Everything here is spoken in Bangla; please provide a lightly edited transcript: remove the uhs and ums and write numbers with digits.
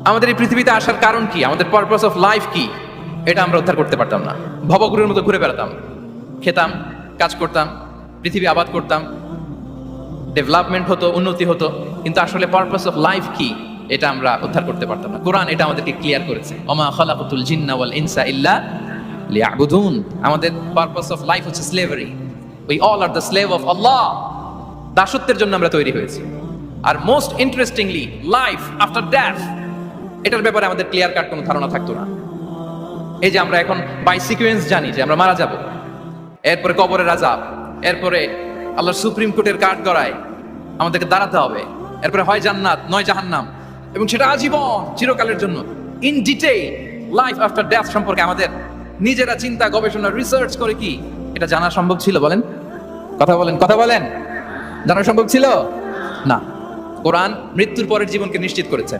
আমাদের এই পৃথিবীতে আসার কারণ কি, আমাদের পারপাস অফ লাইফ কি, এটা আমরা উদ্ধার করতে পারতাম না। ভবঘুরের মতো ঘুরে বেড়াতাম, খেতাম, কাজ করতাম, পৃথিবী আবাদ করতাম, ডেভেলপমেন্ট হতো, উন্নতি হতো, কিন্তু আসলে পারপাস অফ লাইফ কি এটা আমরা উদ্ধার করতে পারতাম না। কোরআন এটা আমাদেরকে ক্লিয়ার করেছে, ওমা খালাকাতুল জিন্না ওয়াল ইনসা ইল্লা লিয়াবুদুন। আমাদের পারপাস অফ লাইফ হচ্ছে slavery. We all are the slave of Allah. দাসত্বের জন্য আমরা তৈরি হয়েছি। আর most interestingly, life after death, এটার ব্যাপারে আমাদের ক্লিয়ার কাট কোনো ধারণা থাকতো না। এই যে আমরা এখন বাই সিকুয়েন্স জানি যে আমরা মারা যাব, এরপরে কবরের আযাব, এরপরে আল্লাহর সুপ্রিম কোর্টের কাঠ গড়ায় আমাদেরকে দাঁড়াতে হবে, এরপরে হয় জান্নাত নয় জাহান্নাম, এবং সেটা আজীবন চিরকালের জন্য। In detail life after death সম্পর্কে আমাদের নিজেরা চিন্তা, গবেষণা, রিসার্চ করে কি এটা জানা সম্ভব ছিল? বলেন, কথা বলেন, কথা বলেন। জানা সম্ভব ছিল না। কোরআন মৃত্যুর পরের জীবনকে নিশ্চিত করেছে।